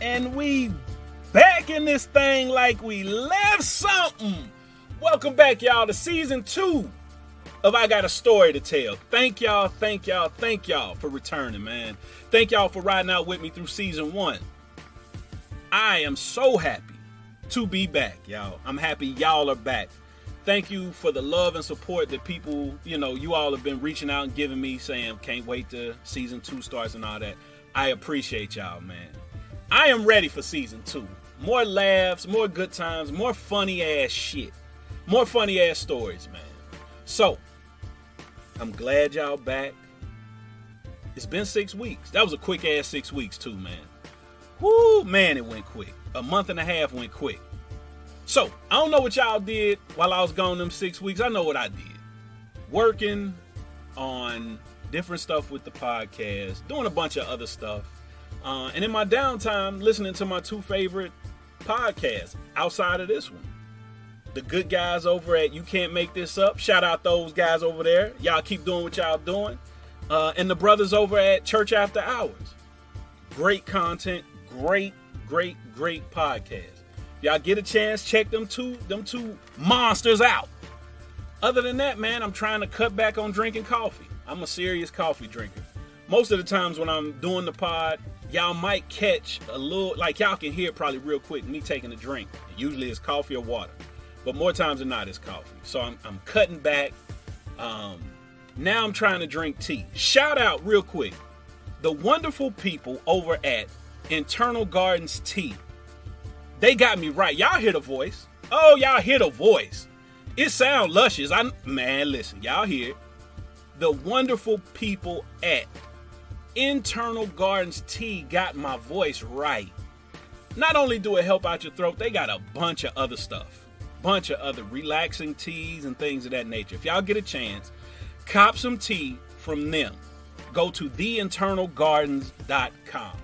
And we back in this thing like we left something. Welcome back, y'all, to season 2 of I Got a Story to Tell. Thank y'all for returning, man. Thank y'all for riding out with me through season 1. I am so happy to be back, y'all. I'm happy y'all are back. Thank you for the love and support that people, you all have been reaching out and giving me, saying, can't wait till season 2 starts and all that. I appreciate y'all, man. I am ready for season 2. More laughs, more good times, more funny ass shit. More funny ass stories, man. So, I'm glad y'all back. It's been 6 weeks. That was a quick ass 6 weeks too, man. Woo, man, it went quick. A month and a half went quick. So, I don't know what y'all did while I was gone them 6 weeks. I know what I did. Working on different stuff with the podcast, doing a bunch of other stuff. And in my downtime, listening to my 2 favorite podcasts outside of this one. The good guys over at You Can't Make This Up. Shout out those guys over there. Y'all keep doing what y'all doing. And the brothers over at Church After Hours. Great content. Great podcast. Y'all get a chance, check them two monsters out. Other than that, man, I'm trying to cut back on drinking coffee. I'm a serious coffee drinker. Most of the times when I'm doing the pod, y'all might catch a little, like y'all can hear probably real quick, me taking a drink. Usually it's coffee or water, but more times than not it's coffee. So I'm cutting back. Now I'm trying to drink tea. Shout out real quick, the wonderful people over at Internal Gardens Tea. They got me right. Y'all hear the voice. Oh, y'all hear the voice. It sounds luscious. Man, listen, y'all hear it. The wonderful people at Internal Gardens Tea got my voice right. Not only do it help out your throat, they got a bunch of other stuff. Bunch of other relaxing teas and things of that nature. If y'all get a chance, cop some tea from them. Go to theinternalgardens.com.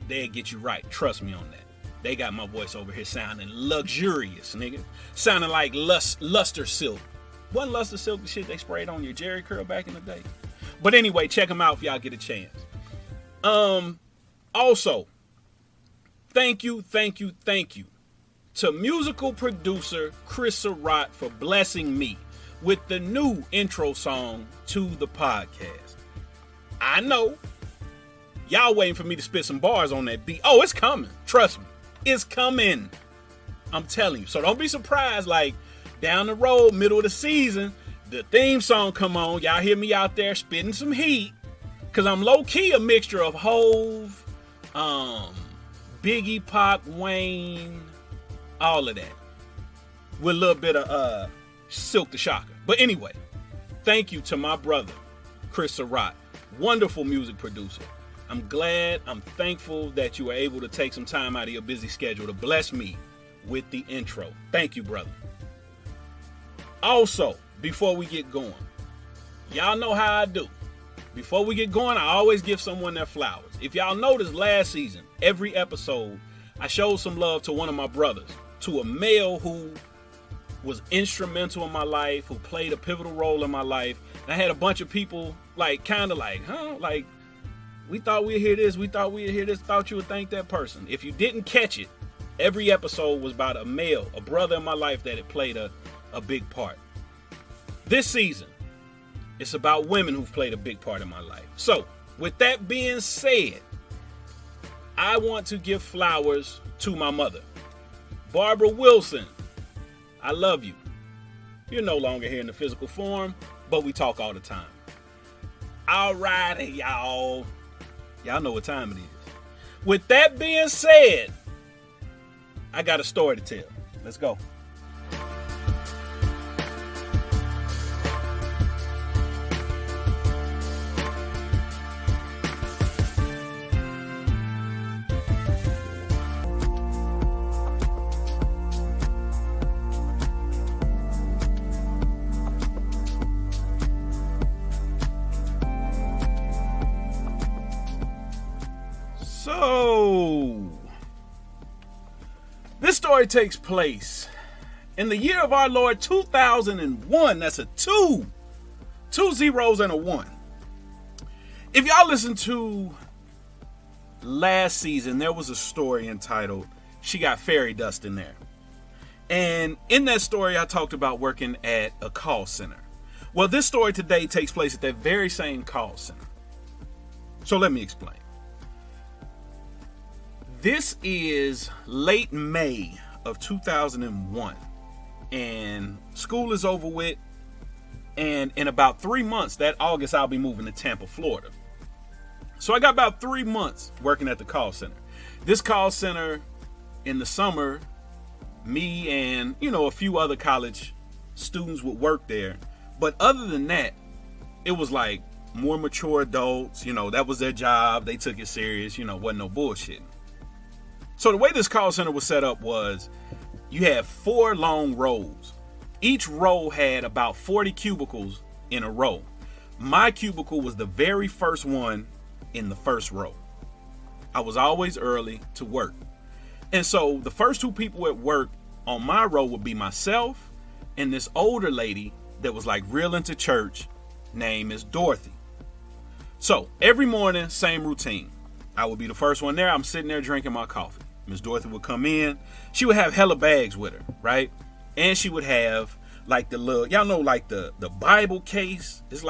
They'll get you right. Trust me on that. They got my voice over here sounding luxurious, nigga. Sounding like luster silk. Wasn't luster silk the shit they sprayed on your Jerry curl back in the day? But anyway, check them out if y'all get a chance. Also, thank you to musical producer Chris Surratt for blessing me with the new intro song to the podcast. I know y'all waiting for me to spit some bars on that beat. Oh, it's coming. Trust me. It's coming. I'm telling you. So don't be surprised, like, down the road, middle of the season, the theme song come on. Y'all hear me out there spitting some heat. Because I'm low-key a mixture of Hove, Biggie, Pac, Wayne, all of that. With a little bit of Silk the Shocker. But anyway, thank you to my brother, Chris Surratt. Wonderful music producer. I'm glad, I'm thankful that you were able to take some time out of your busy schedule to bless me with the intro. Thank you, brother. Also, before we get going, y'all know how I do. Before we get going, I always give someone their flowers. If y'all noticed last season, every episode, I showed some love to one of my brothers, to a male who was instrumental in my life, who played a pivotal role in my life. And I had a bunch of people we thought we'd hear this, thought you would thank that person. If you didn't catch it, every episode was about a male, a brother in my life that had played a big part. This season, it's about women who've played a big part in my life. So, with that being said, I want to give flowers to my mother. Barbara Wilson, I love you. You're no longer here in the physical form, but we talk all the time. All righty, y'all. Y'all know what time it is. With that being said, I got a story to tell. Let's go. So, this story takes place in the year of our Lord 2001. That's a 2 zeros and a 1. If y'all listen to last season, there was a story entitled, She Got Fairy Dust in There. And in that story, I talked about working at a call center. Well, this story today takes place at that very same call center. So let me explain. This is late May of 2001, and school is over with. And in about 3 months, that August, I'll be moving to Tampa, Florida. So I got about 3 months working at the call center. This call center in the summer, me and, a few other college students would work there. But other than that, it was like more mature adults, that was their job. They took it serious, wasn't no bullshit. So the way this call center was set up was you had 4 long rows. Each row had about 40 cubicles in a row. My cubicle was the very first one in the first row. I was always early to work. And so the first 2 people at work on my row would be myself and this older lady that was like real into church, named Miss Dorothy. So every morning, same routine. I would be the first one there. I'm sitting there drinking my coffee. Miss Dorothy would come in. She would have hella bags with her, right? And she would have like the little, like the Bible case. It's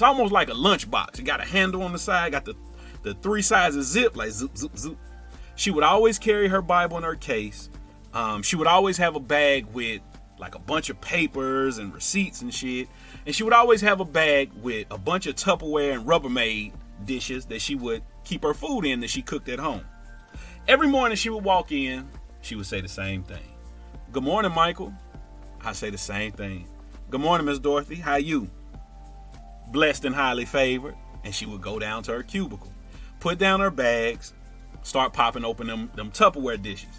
almost like a lunchbox. It got a handle on the side, got the 3 sides of zip, like zip, zip, zip. She would always carry her Bible in her case. She would always have a bag with like a bunch of papers and receipts and shit. And she would always have a bag with a bunch of Tupperware and Rubbermaid dishes that she would keep her food in that she cooked at home. Every morning she would walk in, she would say the same thing. Good morning, Michael. I say the same thing. Good morning, Miss Dorothy. How you? Blessed and highly favored. And she would go down to her cubicle, put down her bags, start popping open them Tupperware dishes.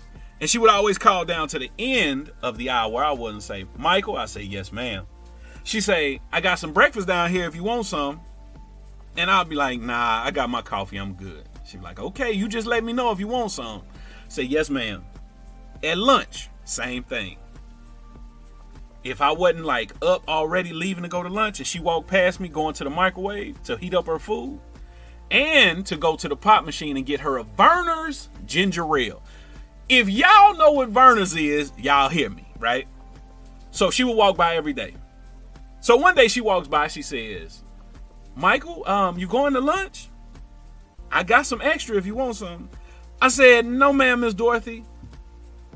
And she would always call down to the end of the hour. I wouldn't say, Michael. I say, yes, ma'am. She say, I got some breakfast down here if you want some. And I'll be like, nah, I got my coffee. I'm good. She'd be like, okay, you just let me know if you want some. Say, yes, ma'am. At lunch, same thing. If I wasn't like up already leaving to go to lunch and she walked past me going to the microwave to heat up her food and to go to the pop machine and get her a Verner's ginger ale. If y'all know what Verner's is, y'all hear me, right? So she would walk by every day. So one day she walks by, she says, Michael, you going to lunch? I got some extra if you want some. I said, no, ma'am, Miss Dorothy.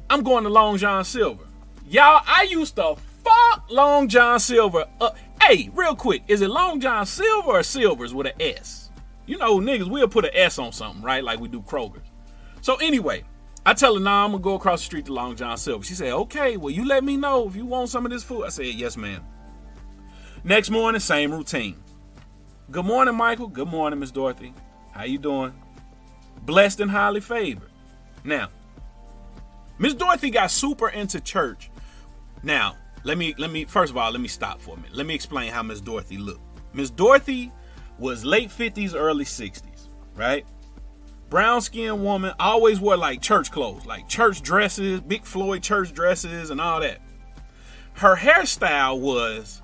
I'm going to Long John Silver. Y'all, I used to fuck Long John Silver up. Hey, real quick, is it Long John Silver or Silvers with an S? Niggas, we'll put an S on something, right? Like we do Kroger's. So anyway, I tell her, nah, I'm going to go across the street to Long John Silver. She said, okay, well, you let me know if you want some of this food. I said, yes, ma'am. Next morning, same routine. Good morning, Michael. Good morning, Miss Dorothy. How you doing? Blessed and highly favored. Now, Miss Dorothy got super into church. Now, let me first of all, let me stop for a minute. Let me explain how Miss Dorothy looked. Miss Dorothy was late 50s, early 60s, right? Brown skinned woman, always wore like church clothes, like church dresses, Big Floyd church dresses and all that. Her hairstyle was,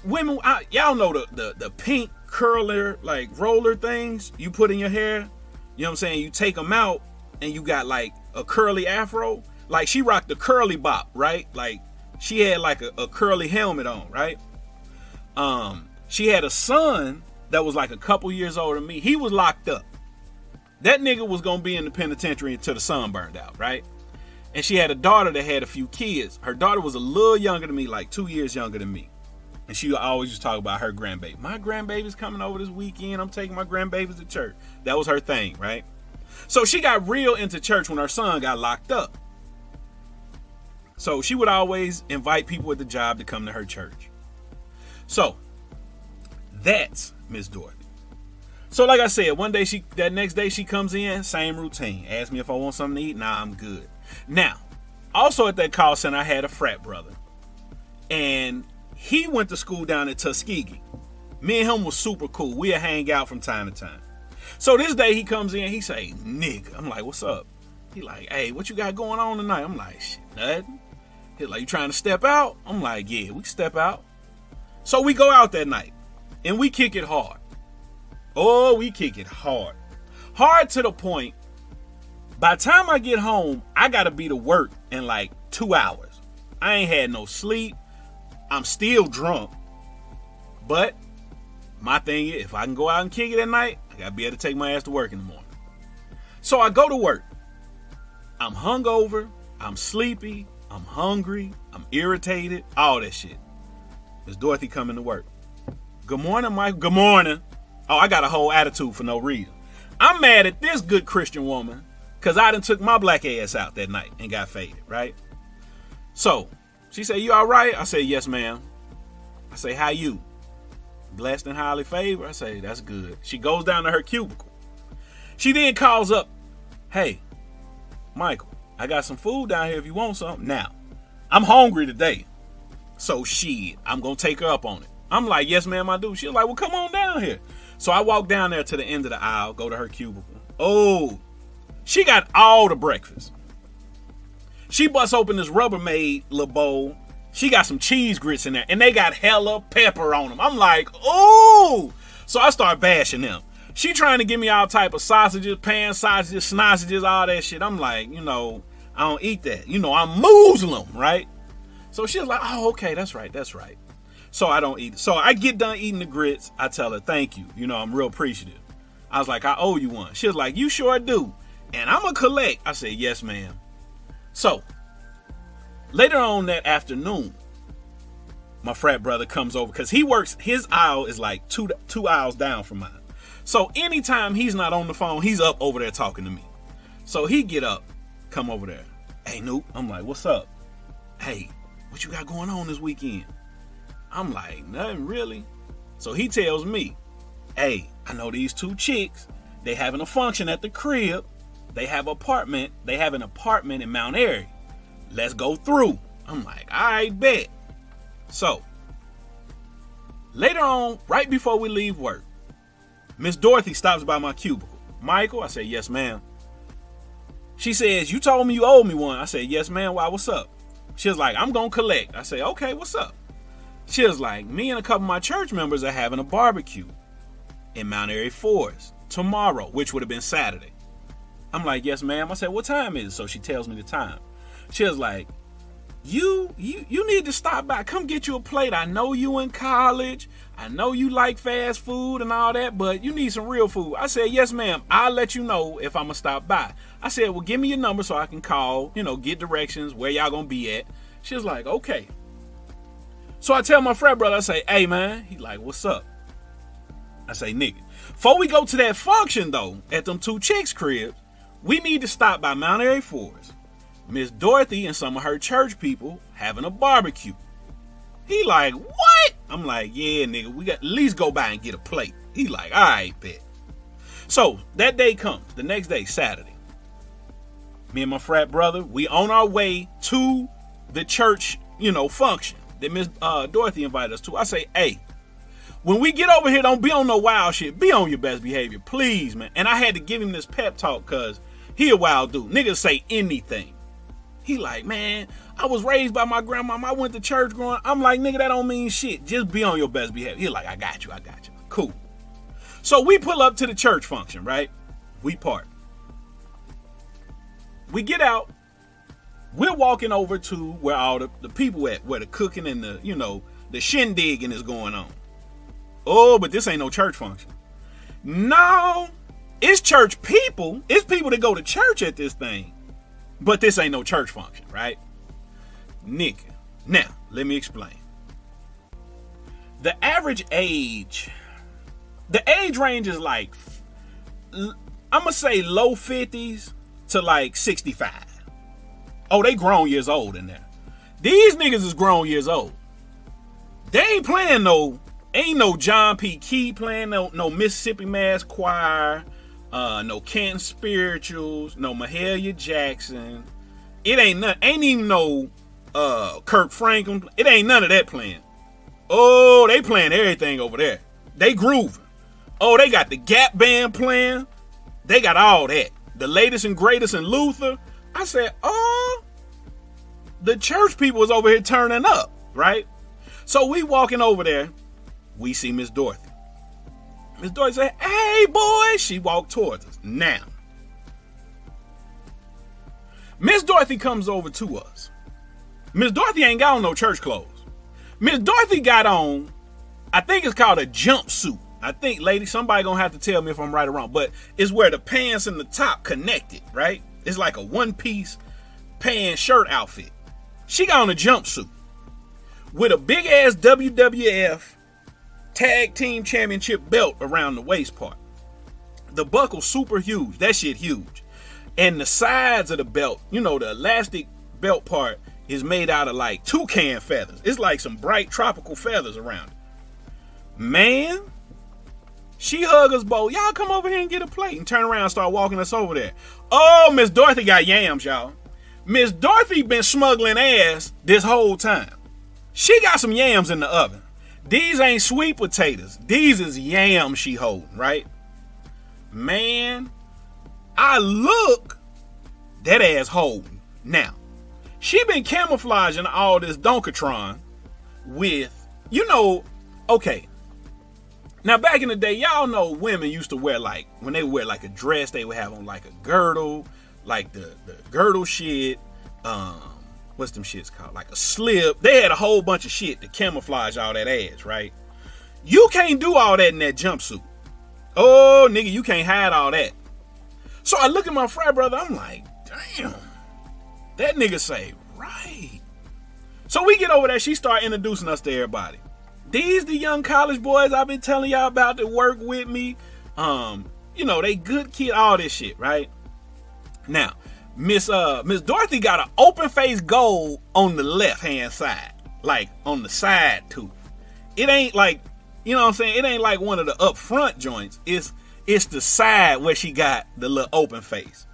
women, y'all know the pink curler, like roller things you put in your hair. You know what I'm saying? You take them out and you got like a curly afro. Like she rocked the curly bop, right? Like she had like a curly helmet on, right? She had a son that was like a couple years older than me. He was locked up. That nigga was going to be in the penitentiary until the sun burned out, right? And she had a daughter that had a few kids. Her daughter was a little younger than me, like 2 years younger than me. And she always used to talk about her grandbaby. My grandbaby's coming over this weekend. I'm taking my grandbabies to church. That was her thing, right? So she got real into church when her son got locked up. So she would always invite people at the job to come to her church. So that's Miss Dorothy. So like I said, that next day she comes in, same routine. Ask me if I want something to eat. Nah, I'm good. Now, also at that call center, I had a frat brother. And he went to school down at Tuskegee. Me and him was super cool. We'd hang out from time to time. So this day he comes in, he say, nigga. I'm like, what's up? He like, hey, what you got going on tonight? I'm like, shit, nothing. He like, you trying to step out? I'm like, yeah, we step out. So we go out that night and we kick it hard. Oh, we kick it hard. Hard to the point, by the time I get home, I got to be to work in like 2 hours. I ain't had no sleep. I'm still drunk. But my thing is, if I can go out and kick it at night, I got to be able to take my ass to work in the morning. So I go to work. I'm hungover. I'm sleepy. I'm hungry. I'm irritated. All that shit. Miss Dorothy coming to work. Good morning, Mike. Good morning. Oh, I got a whole attitude for no reason. I'm mad at this good Christian woman because I done took my black ass out that night and got faded, right? So she said, you all right? I say, yes, ma'am. I say, how you? Blessed and highly favored? I say, that's good. She goes down to her cubicle. She then calls up, hey, Michael, I got some food down here if you want something. Now, I'm hungry today. So shit, I'm going to take her up on it. I'm like, yes, ma'am, I do. She's like, well, come on down here. So I walk down there to the end of the aisle, go to her cubicle. Oh, she got all the breakfast. She busts open this Rubbermaid little bowl. She got some cheese grits in there, and they got hella pepper on them. I'm like, ooh. So I start bashing them. She trying to give me all type of sausages, pan sausages, sausages, all that shit. I'm like, I don't eat that. I'm Muslim, right? So she was like, oh, okay, that's right. So I don't eat it. So I get done eating the grits. I tell her, thank you. I'm real appreciative. I was like, I owe you one. She was like, you sure do. And I'm going to collect. I said, yes, ma'am. So later on that afternoon, my frat brother comes over because he works. His aisle is like two aisles down from mine. So anytime he's not on the phone, he's up over there talking to me. So he get up, come over there. Hey, Noop. I'm like, what's up? Hey, what you got going on this weekend? I'm like, nothing really. So he tells me, hey, I know these two chicks. They having a function at the crib. They have an apartment in Mount Airy. Let's go through. I'm like, all right, bet. So later on, right before we leave work, Miss Dorothy stops by my cubicle. Michael, I say, yes, ma'am. She says, you told me you owed me one. I said, yes, ma'am. Why, what's up? She was like, I'm going to collect. I say, okay, what's up? She was like, me and a couple of my church members are having a barbecue in Mount Airy Forest tomorrow, which would have been Saturday. I'm like, yes, ma'am. I said, what time is it? So she tells me the time. She was like, you need to stop by. Come get you a plate. I know you in college. I know you like fast food and all that, but you need some real food. I said, yes, ma'am. I'll let you know if I'm going to stop by. I said, well, give me your number so I can call, get directions where y'all going to be at. She was like, okay. So I tell my frat brother, I say, hey, man. He like, what's up? I say, nigga, before we go to that function, though, at them two chicks' cribs, we need to stop by Mount Airy Forest. Miss Dorothy and some of her church people having a barbecue. He like, what? I'm like, yeah, nigga, we got at least go by and get a plate. He like, all right, bet. So that day comes, the next day, Saturday. Me and my frat brother, we on our way to the church, function that Miss Dorothy invited us to. I say, hey, when we get over here, don't be on no wild shit. Be on your best behavior, please, man. And I had to give him this pep talk because he a wild dude. Niggas say anything. He like, man, I was raised by my grandmama. I went to church growing up. I'm like, nigga, that don't mean shit. Just be on your best behavior. He like, I got you. Cool. So we pull up to the church function, right? We park. We get out. We're walking over to where all the people at, where the cooking and the shindigging is going on. Oh, but this ain't no church function. No, it's church people. It's people that go to church at this thing. But this ain't no church function, right? Nigga. Now, let me explain. The average age, the age range is like, I'm going to say low 50s to like 65. Oh, they grown years old in there. These niggas is grown years old. They ain't playing ain't no John P. Key playing, no Mississippi Mass Choir, no Canton Spirituals, no Mahalia Jackson. It ain't even no Kirk Franklin. It ain't none of that playing. Oh, they playing everything over there. They grooving. Oh, they got the Gap Band playing. They got all that. The latest and greatest in Luther. I said, oh, the church people was over here turning up, right? So we walking over there. We see Miss Dorothy. Miss Dorothy said, hey, boy. She walked towards us. Now, Miss Dorothy comes over to us. Miss Dorothy ain't got on no church clothes. Miss Dorothy got on, I think it's called a jumpsuit. I think, lady, somebody gonna have to tell me if I'm right or wrong, but it's where the pants and the top connected, right? It's like a one-piece pants shirt outfit. She got on a jumpsuit with a big-ass WWF Tag Team Championship belt around the waist part. The buckle's super huge. That shit huge. And the sides of the belt, the elastic belt part is made out of like toucan feathers. It's like some bright tropical feathers around it. Man, she hug us both. Y'all come over here and get a plate, and turn around and start walking us over there. Oh, Miss Dorothy got yams, y'all. Miss Dorothy been smuggling ass this whole time. She got some yams in the oven. These ain't sweet potatoes. These is yams she holding, right? Man, I look, that ass holding. Now, she been camouflaging all this Donkatron with, okay. Now, back in the day, y'all know women used to wear when they wear like a dress, they would have on like a girdle, like the girdle shit. What's them shits called? Like a slip. They had a whole bunch of shit to camouflage all that ass, right? You can't do all that in that jumpsuit. Oh, nigga, you can't hide all that. So I look at my frat brother, I'm like, damn, that nigga say, right. So we get over there, she start introducing us to everybody. These the young college boys I've been telling y'all about that work with me. They good kid, all this shit, right? Now, Miss Dorothy got an open face goal on the left hand side, like on the side tooth. It ain't like, you know what I'm saying? It ain't like one of the up front joints. It's the side where she got the little open face.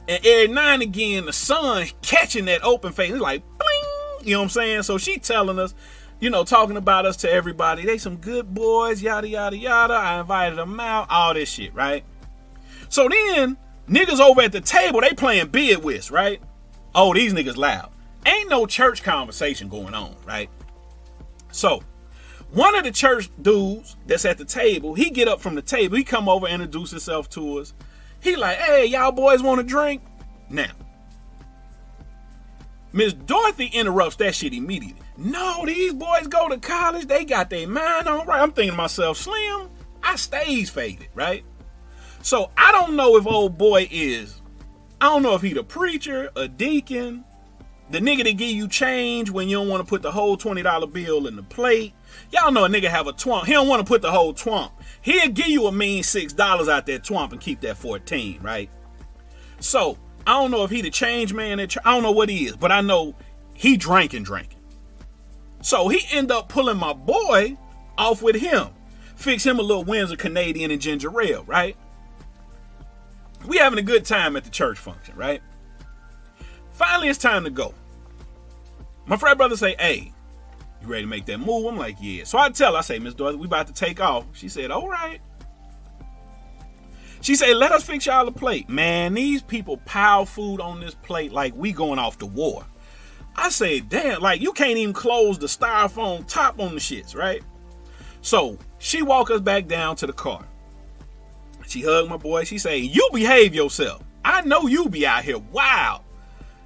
And every now and again, the sun catching that open face. It's like, bling, you know what I'm saying? So she telling us, talking about us to everybody. They some good boys, yada, yada, yada. I invited them out, all this shit, right? So then, niggas over at the table, they playing bid whist, right? Oh, these niggas loud. Ain't no church conversation going on, right? So, one of the church dudes that's at the table, he get up from the table, he come over, introduce himself to us. He like, hey, y'all boys want a drink? Now, Miss Dorothy interrupts that shit immediately. No, these boys go to college, they got their mind on right. I'm thinking to myself, Slim, I stage faded, right? So I don't know if old boy I don't know if he the preacher, a deacon, the nigga that give you change when you don't want to put the whole $20 bill in the plate. Y'all know a nigga have a twomp. He don't want to put the whole twomp. He'll give you a mean $6 out that twomp and keep that 14, right? So I don't know if he the change man. I don't know what he is, but I know he drinking. So he end up pulling my boy off with him. Fix him a little Windsor Canadian and ginger ale, right? We having a good time at the church function, right? Finally, it's time to go. My frat brother say, hey, you ready to make that move? I'm like, yeah. So I tell her, I say, Miss Dorothy, we about to take off. She said, all right. She said, let us fix y'all a plate. Man, these people pile food on this plate like we going off to war. I said, damn, like you can't even close the styrofoam top on the shits, right? So she walk us back down to the car. She hugged my boy. She say, you behave yourself. I know you be out here wild.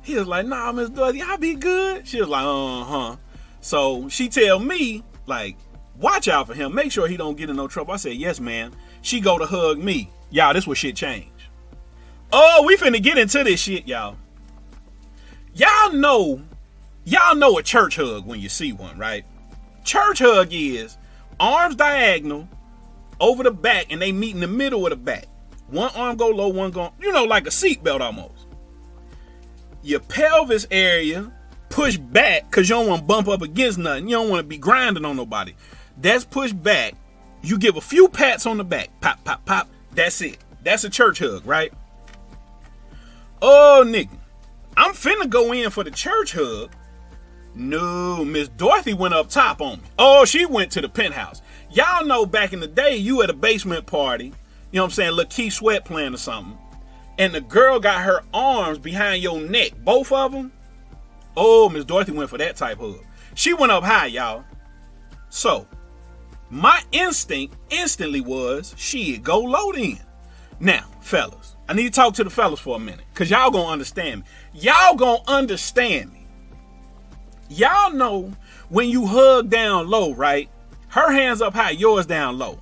He was like, nah, Miss Dorothy, I be good. She was like, uh-huh. So she tell me, like, watch out for him. Make sure he don't get in no trouble. I said, yes, ma'am. She go to hug me. Y'all, this was shit change. Oh, we finna get into this shit, y'all. Y'all know a church hug when you see one, right? Church hug is arms diagonal over the back, and they meet in the middle of the back. One arm go low, one go, like a seatbelt almost. Your pelvis area push back because you don't want to bump up against nothing. You don't want to be grinding on nobody. That's pushed back. You give a few pats on the back. Pop, pop, pop. That's it. That's a church hug, right? Oh, nigga. I'm finna go in for the church hug. No, Miss Dorothy went up top on me. Oh, she went to the penthouse. Y'all know back in the day, you at a basement party, you know what I'm saying, little Key Sweat playing or something, and the girl got her arms behind your neck, both of them. Oh, Miss Dorothy went for that type hug. She went up high, y'all. So, My instinct instantly was, shit, go low then. Now, fellas, I need to talk to the fellas for a minute, because y'all gonna understand me. Y'all gonna understand me. Y'all know when you hug down low, right? Her hands up high, yours down low.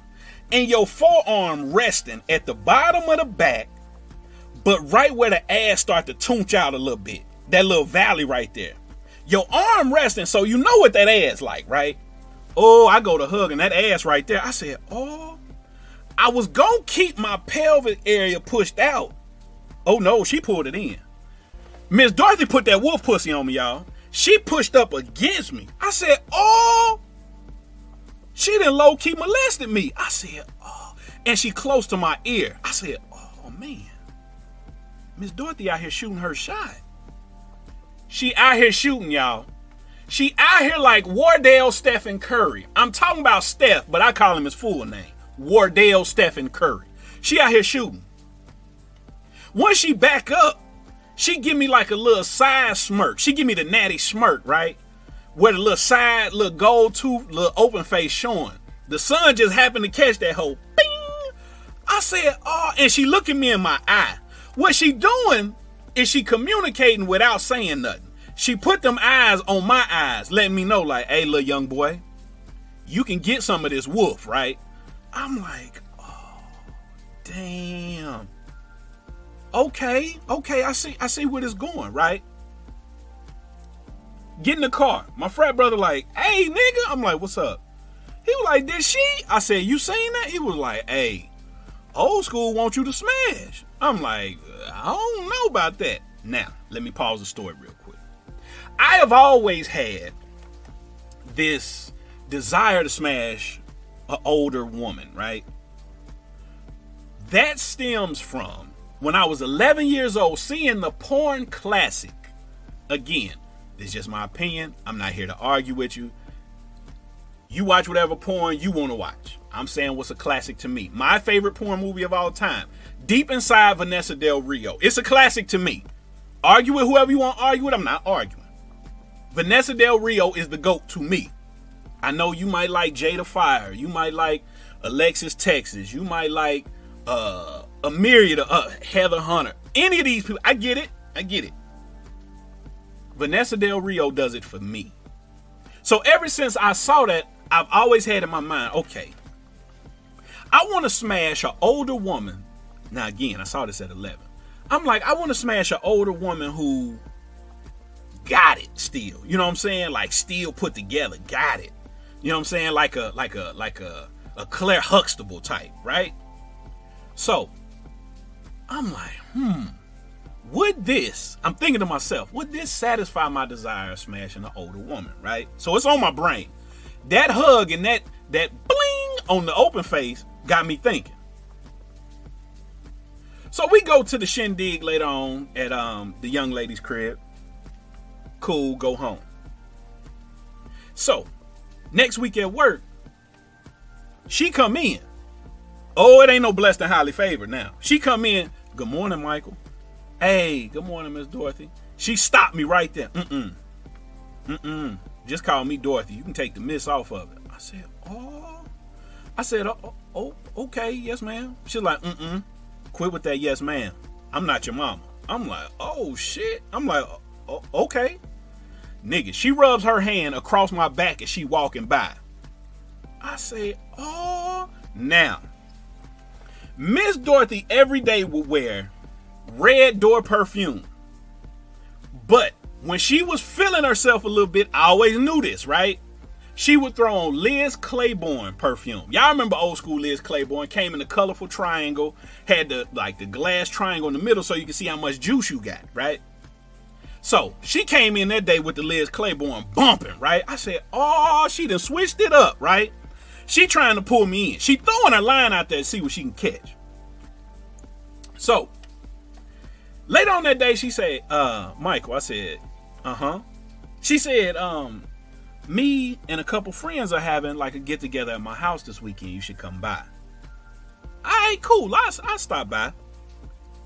And your forearm resting at the bottom of the back, but right where the ass start to toonch out a little bit. That little valley right there. Your arm resting, so you know what that ass like, right? Oh, I go to hugging that ass right there. I said, oh, I was gonna keep my pelvic area pushed out. Oh no, she pulled it in. Miss Dorothy put that wolf pussy on me, y'all. She pushed up against me. I said, oh, she done low-key molested me. I said, oh, and she close to my ear. I said, oh man, Miss Dorothy out here shooting her shot. She out here shooting, y'all. She out here like Wardell Stephen Curry. I'm talking about Steph, but I call him his full name. Wardell Stephen Curry. She out here shooting. Once she back up, she give me like a little side smirk. She give me the natty smirk, right? Where the little side, little gold tooth, little open face showing. The sun just happened to catch that whole bing. I said, oh, and she looking me in my eye. What she doing is she communicating without saying nothing. She put them eyes on my eyes, letting me know like, hey, little young boy, you can get some of this wolf, right? I'm like, oh, damn. Okay, I see where this going, right? Get in the car. My frat brother like, hey, nigga. I'm like, what's up? He was like, did she? I said, you seen that? He was like, hey, old school want you to smash. I'm like, I don't know about that. Now, let me pause the story real quick. I have always had this desire to smash an older woman, right? That stems from when I was 11 years old, seeing the porn classic. Again, this is just my opinion. I'm not here to argue with you. You watch whatever porn you want to watch. I'm saying what's a classic to me. My favorite porn movie of all time, Deep Inside Vanessa Del Rio. It's a classic to me. Argue with whoever you want to argue with. I'm not arguing. Vanessa Del Rio is the GOAT to me. I know you might like Jada Fire. You might like Alexis Texas. You might like a myriad of Heather Hunter. Any of these people. I get it. Vanessa Del Rio does it for me. So ever since I saw that, I've always had in my mind, okay, I want to smash an older woman. Now again, I saw this at 11. I'm like, I want to smash an older woman who got it still. You know what I'm saying? Like still put together, got it. You know what I'm saying? Like a Claire Huxtable type, right? So I'm like, would this, I'm thinking to myself, would this satisfy my desire of smashing an older woman, right? So it's on my brain. That hug and that bling on the open face got me thinking. So we go to the shindig later on at the young lady's crib. Cool, go home. So next week at work, she come in. Oh, it ain't no blessed and highly favored now. She come in, good morning, Michael. Hey, good morning, Miss Dorothy. She stopped me right there. Just call me Dorothy. You can take the miss off of it. I said, oh, okay, yes, ma'am. She's like, quit with that yes, ma'am. I'm not your mama. I'm like, oh, shit. I'm like, oh, okay. Nigga, she rubs her hand across my back as she walking by. I say, oh. Now, Miss Dorothy every day would wear red door perfume. But when she was feeling herself a little bit, I always knew this, right? She would throw on Liz Claiborne perfume. Y'all remember old school Liz Claiborne? Came in a colorful triangle, had the glass triangle in the middle so you can see how much juice you got, right? So she came in that day with the Liz Claiborne bumping, right? I said, oh, she done switched it up, right? She trying to pull me in. She throwing her line out there to see what she can catch. So later on that day, she said, Michael, I said, She said, me and a couple friends are having like a get together at my house this weekend. You should come by. All right, cool. I stopped by.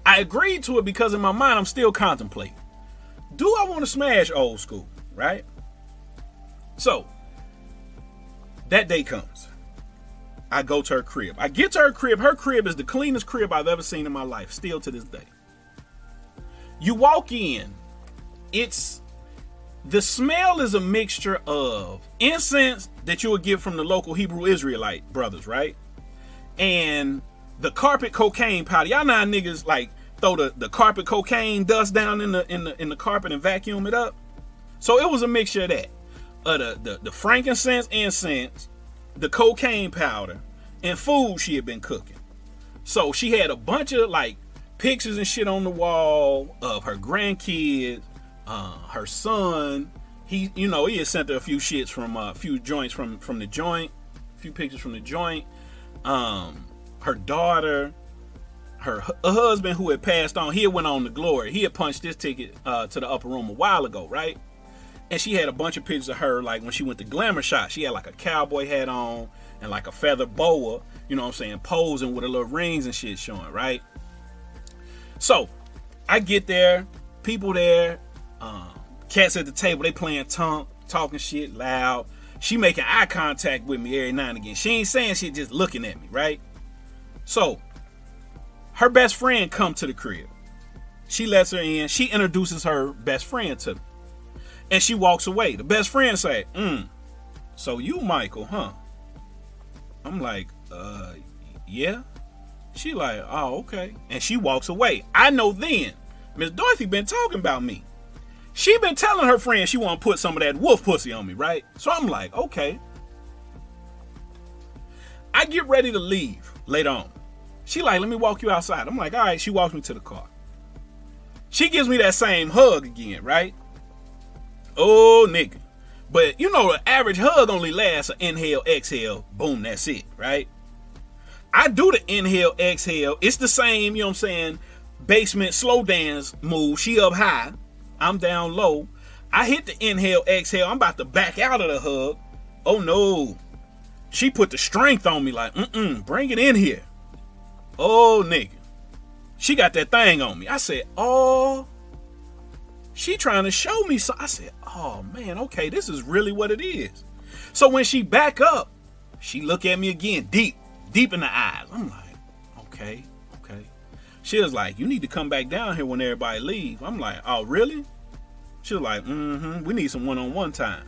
I agreed to it because in my mind, I'm still contemplating. Do I want to smash old school, right? So that day comes. I go to her crib. I get to her crib. Her crib is the cleanest crib I've ever seen in my life, still to this day. You walk in, the smell is a mixture of incense that you would get from the local Hebrew Israelite brothers, right? And the carpet cocaine powder. Y'all know how niggas like throw the carpet cocaine dust down in the carpet and vacuum it up. So it was a mixture of that. The frankincense incense, the cocaine powder, and food she had been cooking. So she had a bunch of like pictures and shit on the wall of her grandkids, her son. He had sent her a few shits from a few joints from the joint, a few pictures from the joint. Her daughter, her husband who had passed on, he had went on to glory. He had punched his ticket to the upper room a while ago, right? And she had a bunch of pictures of her, like when she went to Glamour Shot. She had like a cowboy hat on and like a feather boa, you know what I'm saying, posing with her little rings and shit showing, right? So I get there, people there, cats at the table, they playing talking shit loud. She making eye contact with me every now and again. She ain't saying shit, just looking at me, right? So her best friend come to the crib. She lets her in. She introduces her best friend to me. And she walks away. The best friend say, so you Michael, huh? I'm like, yeah. She like, oh, okay. And she walks away. I know then, Miss Dorothy been talking about me. She been telling her friend she want to put some of that wolf pussy on me, right? So I'm like, okay. I get ready to leave later on. She like, let me walk you outside. I'm like, all right. She walks me to the car. She gives me that same hug again, right? Oh, nigga. But you know, the average hug only lasts an inhale, exhale, boom, that's it, right? I do the inhale, exhale. It's the same, you know what I'm saying, basement slow dance move. She up high, I'm down low. I hit the inhale, exhale. I'm about to back out of the hug. Oh, no. She put the strength on me like, bring it in here. Oh, nigga. She got that thing on me. I said, oh, she trying to show me so. I said, oh man, okay, this is really what it is. So when she back up, she look at me again, deep in the eyes. I'm like, okay. She was like, you need to come back down here when everybody leave. I'm like, oh really? She was like, we need some one-on-one time.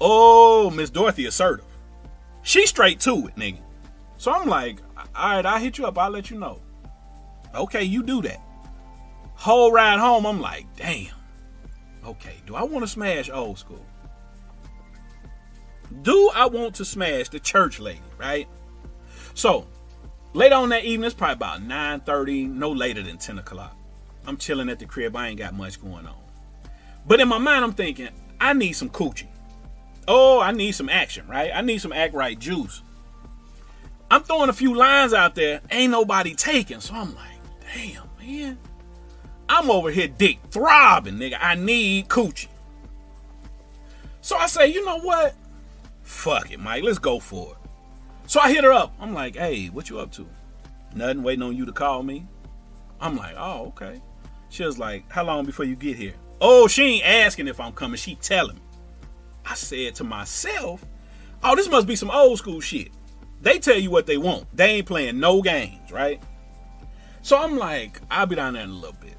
Oh, Miss Dorothy assertive. She straight to it, nigga. So I'm like, all right, I'll hit you up. I'll let you know. Okay, you do that. Whole ride home, I'm like, damn. Okay, do I want to smash old school? Do I want to smash the church lady, right? So, later on that evening, it's probably about 9:30, no later than 10 o'clock. I'm chilling at the crib. I ain't got much going on. But in my mind, I'm thinking, I need some coochie. Oh, I need some action, right? I need some act right juice. I'm throwing a few lines out there. Ain't nobody taking. So I'm like, damn, man. I'm over here dick throbbing, nigga. I need coochie. So I say, you know what? Fuck it, Mike. Let's go for it. So I hit her up. I'm like, hey, what you up to? Nothing, waiting on you to call me. I'm like, oh, okay. She was like, how long before you get here? Oh, she ain't asking if I'm coming. She telling me. I said to myself, oh, this must be some old school shit. They tell you what they want. They ain't playing no games, right? So I'm like, I'll be down there in a little bit.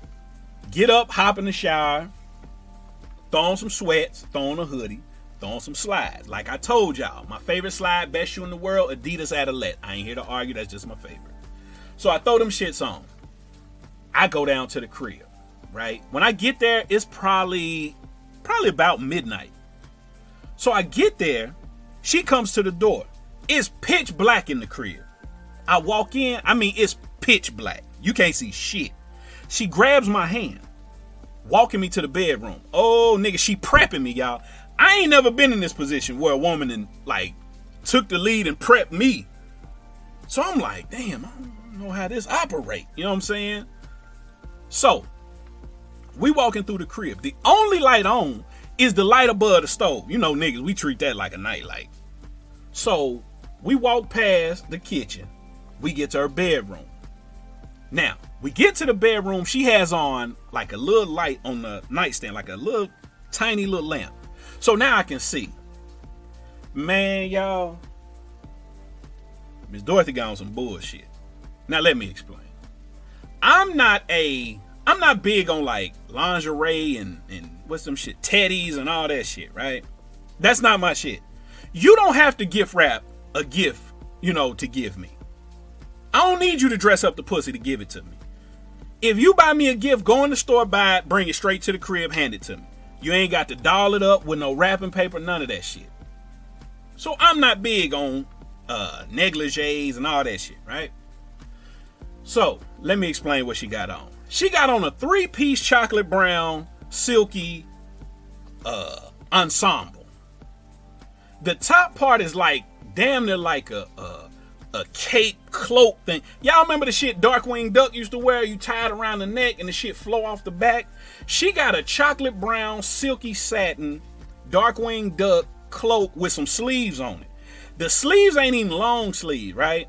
Get up, hop in the shower, throw on some sweats, throw on a hoodie, throw on some slides. Like I told y'all, my favorite slide, best shoe in the world, Adidas Adilette. I ain't here to argue, that's just my favorite. So I throw them shits on. I go down to the crib, right? When I get there, it's probably about midnight. So I get there, she comes to the door. It's pitch black in the crib. I walk in, it's pitch black. You can't see shit. She grabs my hand, walking me to the bedroom. Oh, nigga, she prepping me, y'all. I ain't never been in this position where a woman took the lead and prepped me. So I'm like, damn, I don't know how this operate. You know what I'm saying? So we walking through the crib. The only light on is the light above the stove. You know, niggas, we treat that like a nightlight. So we walk past the kitchen. We get to her bedroom. Now, we get to the bedroom. She has on like a little light on the nightstand, like a little tiny little lamp. So now I can see. Man, y'all, Miss Dorothy got on some bullshit. Now let me explain. I'm not big on like lingerie and what's some shit, teddies and all that shit, right? That's not my shit. You don't have to gift wrap a gift, to give me. I don't need you to dress up the pussy to give it to me. If you buy me a gift, go in the store, buy it, bring it straight to the crib, hand it to me. You ain't got to doll it up with no wrapping paper, none of that shit. So I'm not big on negligees and all that shit, right? So let me explain what she got on. She got on a 3-piece chocolate brown silky ensemble. The top part is like damn near like a cape cloak thing. Y'all remember the shit Darkwing Duck used to wear? You tie it around the neck and the shit flow off the back. She got a chocolate brown silky satin Darkwing Duck cloak with some sleeves on it. The sleeves ain't even long sleeve, right?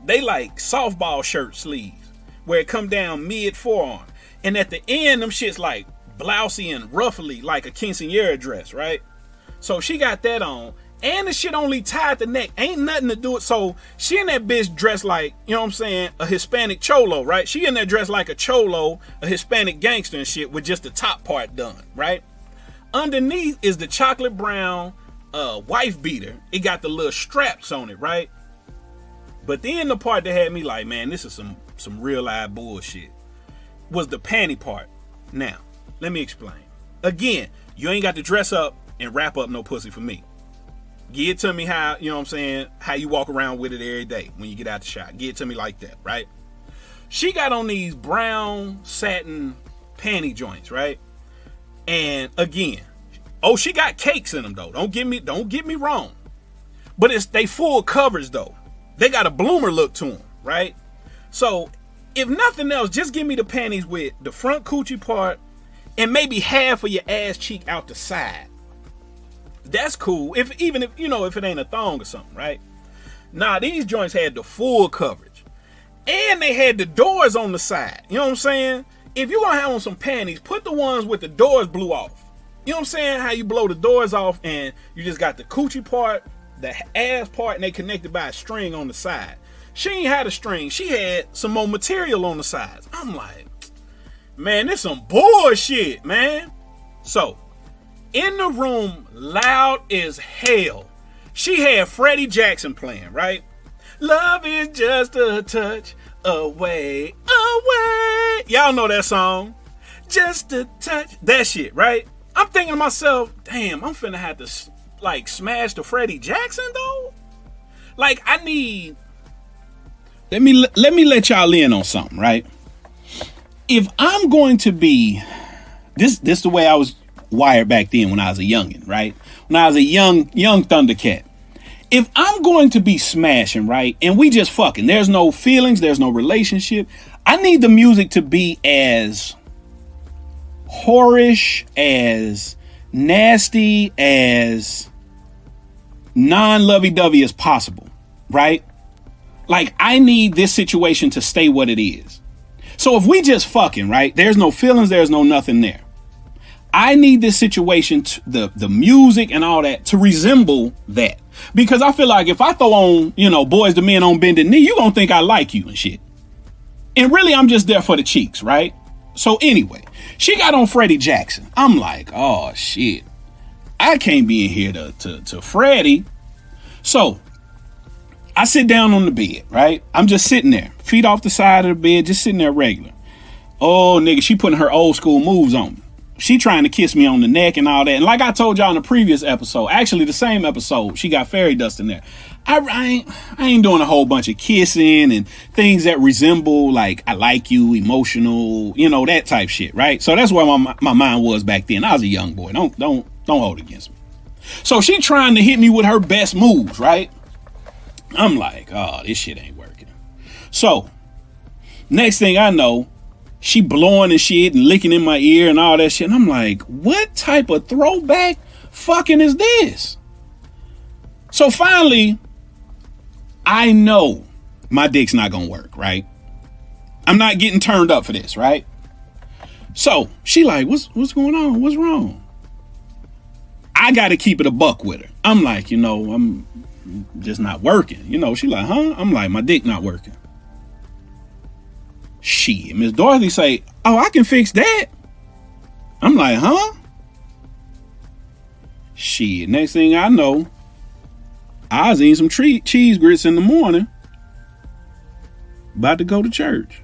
They like softball shirt sleeves where it come down mid forearm. And at the end, them shit's like blousey and ruffly like a quinceañera dress, right? So she got that on. And the shit only tied the neck. Ain't nothing to do it. So she in that bitch dressed like, a Hispanic cholo, right? She in there dressed like a cholo, a Hispanic gangster and shit with just the top part done, right? Underneath is the chocolate brown wife beater. It got the little straps on it, right? But then the part that had me like, man, this is some real life bullshit, was the panty part. Now, let me explain. Again, you ain't got to dress up and wrap up no pussy for me. Give it to me how, how you walk around with it every day when you get out the shot. Give it to me like that, right? She got on these brown satin panty joints, right? And again, she got cakes in them though. Don't get me wrong. But they full covers though. They got a bloomer look to them, right? So if nothing else, just give me the panties with the front coochie part and maybe half of your ass cheek out the side. That's cool. If it ain't a thong or something, right? Nah, these joints had the full coverage. And they had the doors on the side. You know what I'm saying? If you're gonna have on some panties, put the ones with the doors blew off. You know what I'm saying? How you blow the doors off and you just got the coochie part, the ass part, and they connected by a string on the side. She ain't had a string. She had some more material on the sides. I'm like, man, this some bullshit, man. So, in the room, loud as hell, she had Freddie Jackson playing, right? Love is just a touch away, away. Y'all know that song. Just a touch. That shit, right? I'm thinking to myself, damn, I'm finna have to smash the Freddie Jackson though. Like I need. Let me let y'all in on something, right? If I'm going to be this the way I was wired back then when I was a youngin', right? When I was a young Thundercat. If I'm going to be smashing, right, and we just fucking, there's no feelings, there's no relationship, I need the music to be as whorish, as nasty, as non-lovey-dovey as possible, right? Like, I need this situation to stay what it is. So if we just fucking, right, there's no feelings, there's no nothing there. I need this situation, the music and all that, to resemble that. Because I feel like if I throw on, Boys to Men on Bended Knee, you gonna think I like you and shit. And really, I'm just there for the cheeks, right? So anyway, she got on Freddie Jackson. I'm like, oh shit, I can't be in here to Freddie. So I sit down on the bed, right? I'm just sitting there, feet off the side of the bed, just sitting there regular. Oh, nigga, she putting her old school moves on me. She trying to kiss me on the neck and all that. And like I told y'all in the previous episode, actually the same episode, she got fairy dust in there. I ain't doing a whole bunch of kissing and things that resemble like I like you, emotional, that type shit, right? So that's where my mind was back then. I was a young boy. Don't hold it against me. So she trying to hit me with her best moves, right? I'm like, oh, this shit ain't working. So next thing I know, she blowing and shit and licking in my ear and all that shit. And I'm like, what type of throwback fucking is this? So finally, I know my dick's not gonna work, right? I'm not getting turned up for this, right? So she like, what's going on? What's wrong? I gotta keep it a buck with her. I'm like, just not working. You know, she like, huh? I'm like, my dick not working. Shit, Miss Dorothy say, oh, I can fix that. I'm like, huh? Shit, next thing I know, I was eating some cheese grits in the morning, about to go to church.